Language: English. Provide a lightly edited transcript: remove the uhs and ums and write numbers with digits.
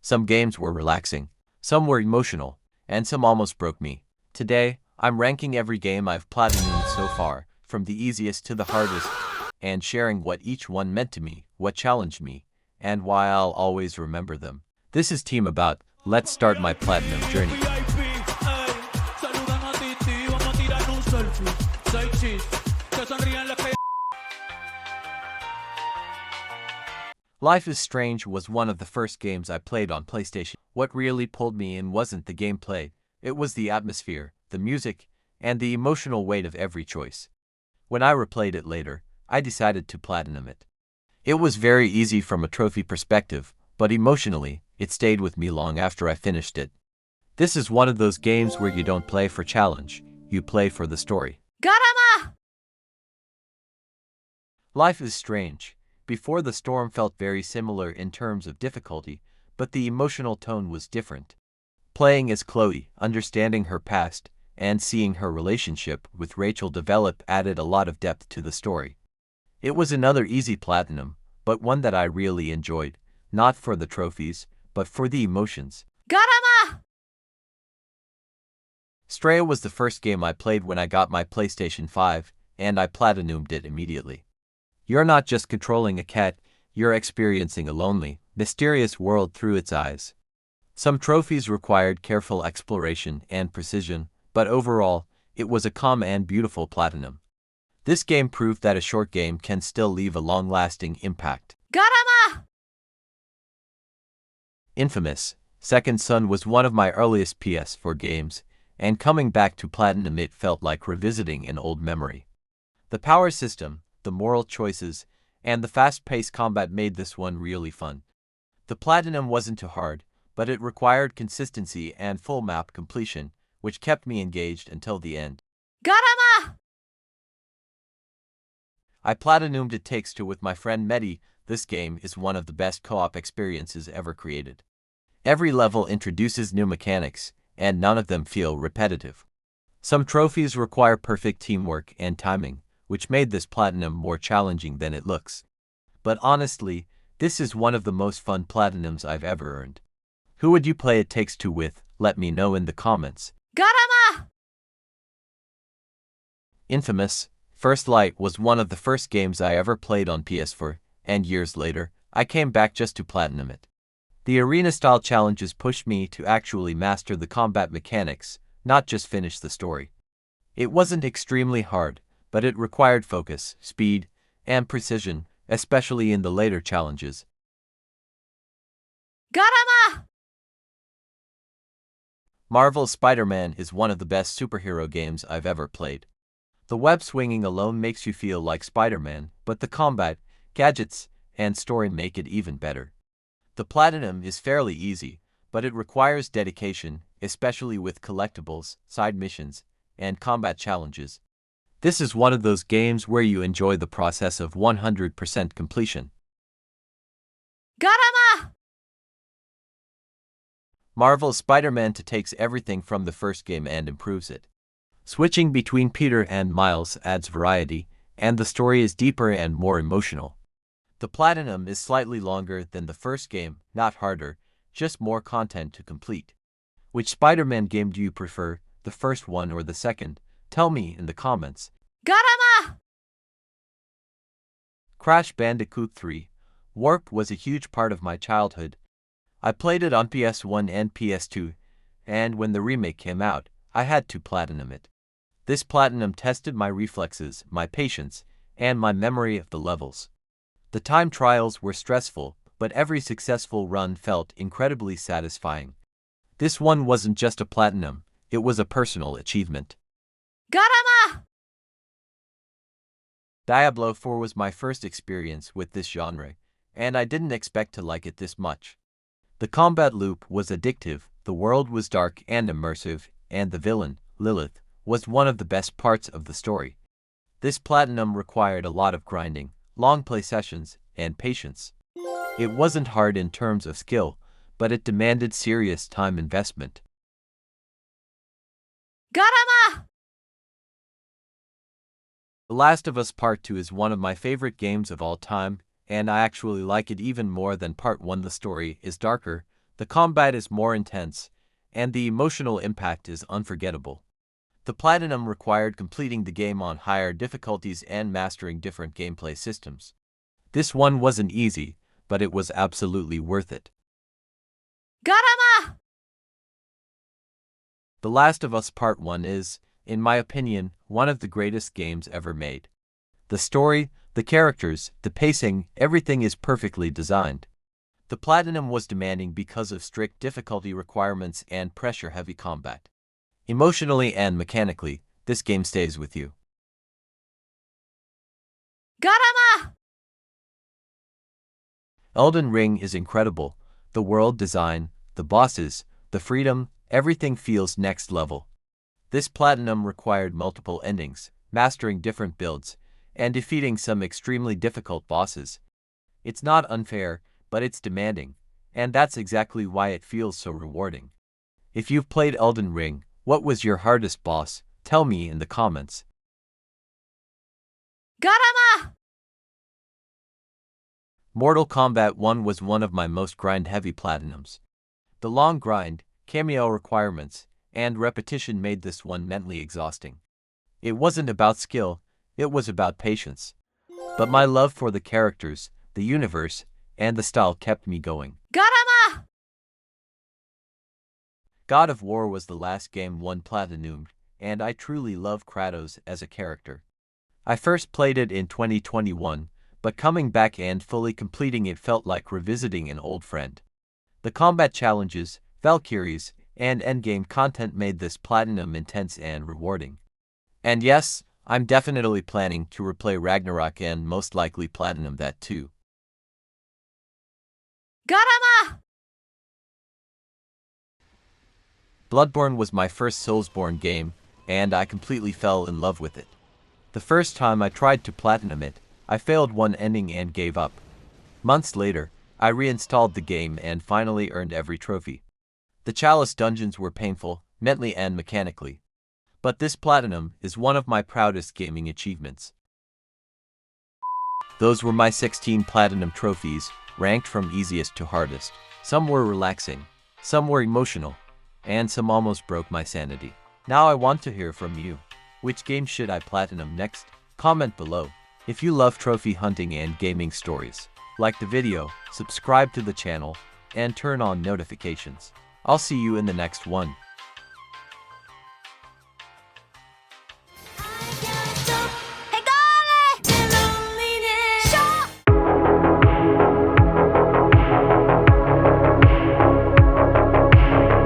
Some games were relaxing, some were emotional, and some almost broke me. Today, I'm ranking every game I've platinumed so far, from the easiest to the hardest, and sharing what each one meant to me, what challenged me, and why I'll always remember them. This is Team About. Let's start my platinum journey. Life is Strange was one of the first games I played on PlayStation. What really pulled me in wasn't the gameplay, it was the atmosphere, the music, and the emotional weight of every choice. When I replayed it later, I decided to platinum it. It was very easy from a trophy perspective, but emotionally, it stayed with me long after I finished it. This is one of those games where you don't play for challenge, you play for the story. Garama! Life is Strange. Before the Storm felt very similar in terms of difficulty, but the emotional tone was different. Playing as Chloe, understanding her past, and seeing her relationship with Rachel develop added a lot of depth to the story. It was another easy platinum, but one that I really enjoyed, not for the trophies, but for the emotions. Garama! Stray was the first game I played when I got my PlayStation 5, and I platinumed it immediately. You're not just controlling a cat, you're experiencing a lonely, mysterious world through its eyes. Some trophies required careful exploration and precision, but overall, it was a calm and beautiful platinum. This game proved that a short game can still leave a long-lasting impact. Garama! Infamous Second Son was one of my earliest PS4 games, and coming back to platinum it felt like revisiting an old memory. The power system, the moral choices, and the fast-paced combat made this one really fun. The platinum wasn't too hard, but it required consistency and full map completion, which kept me engaged until the end. Garama! I platinumed It Takes Two with my friend Mehdi. This game is one of the best co-op experiences ever created. Every level introduces new mechanics, and none of them feel repetitive. Some trophies require perfect teamwork and timing, which made this platinum more challenging than it looks. But honestly, this is one of the most fun platinums I've ever earned. Who would you play It Takes Two with? Let me know in the comments. Garama! Infamous First Light was one of the first games I ever played on PS4, and years later, I came back just to platinum it. The arena-style challenges pushed me to actually master the combat mechanics, not just finish the story. It wasn't extremely hard, but it required focus, speed, and precision, especially in the later challenges. Garama! Marvel's Spider-Man is one of the best superhero games I've ever played. The web swinging alone makes you feel like Spider-Man, but the combat, gadgets, and story make it even better. The platinum is fairly easy, but it requires dedication, especially with collectibles, side missions, and combat challenges. This is one of those games where you enjoy the process of 100% completion. Garama! Marvel's Spider-Man 2 takes everything from the first game and improves it. Switching between Peter and Miles adds variety, and the story is deeper and more emotional. The platinum is slightly longer than the first game, not harder, just more content to complete. Which Spider-Man game do you prefer, the first one or the second? Tell me in the comments. Garama! Crash Bandicoot 3 Warp was a huge part of my childhood. I played it on PS1 and PS2, and when the remake came out, I had to platinum it. This platinum tested my reflexes, my patience, and my memory of the levels. The time trials were stressful, but every successful run felt incredibly satisfying. This one wasn't just a platinum, it was a personal achievement. Garama! Diablo IV was my first experience with this genre, and I didn't expect to like it this much. The combat loop was addictive, the world was dark and immersive, and the villain, Lilith, was one of the best parts of the story. This platinum required a lot of grinding, long play sessions, and patience. It wasn't hard in terms of skill, but it demanded serious time investment. Garama! The Last of Us Part 2 is one of my favorite games of all time, and I actually like it even more than Part 1. The story is darker, The combat is more intense, and the emotional impact is unforgettable. The platinum required completing the game on higher difficulties and mastering different gameplay systems. This one wasn't easy, but it was absolutely worth it. Garama! The Last of Us Part 1 is, in my opinion, one of the greatest games ever made. The story, the characters, the pacing, everything is perfectly designed. The platinum was demanding because of strict difficulty requirements and pressure-heavy combat. Emotionally and mechanically, this game stays with you. Garama! Elden Ring is incredible. The world design, the bosses, the freedom, everything feels next level. This platinum required multiple endings, mastering different builds, and defeating some extremely difficult bosses. It's not unfair, but it's demanding, and that's exactly why it feels so rewarding. If you've played Elden Ring, what was your hardest boss? Tell me in the comments. Garama! Mortal Kombat 1 was one of my most grind-heavy platinums. The long grind, cameo requirements, and repetition made this one mentally exhausting. It wasn't about skill, it was about patience. But my love for the characters, the universe, and the style kept me going. Garama! God of War was the last game won platinum, and I truly love Kratos as a character. I first played it in 2021, but coming back and fully completing it felt like revisiting an old friend. The combat challenges, Valkyries, and endgame content made this platinum intense and rewarding. And yes, I'm definitely planning to replay Ragnarok and most likely platinum that too. Garama! Bloodborne was my first Soulsborne game, and I completely fell in love with it. The first time I tried to platinum it, I failed one ending and gave up. Months later, I reinstalled the game and finally earned every trophy. The Chalice Dungeons were painful, mentally and mechanically. But this platinum is one of my proudest gaming achievements. Those were my 16 platinum trophies, ranked from easiest to hardest. Some were relaxing, some were emotional, and some almost broke my sanity. Now I want to hear from you. Which game should I platinum next? Comment below. If you love trophy hunting and gaming stories, like the video, subscribe to the channel, and turn on notifications. I'll see you in the next one.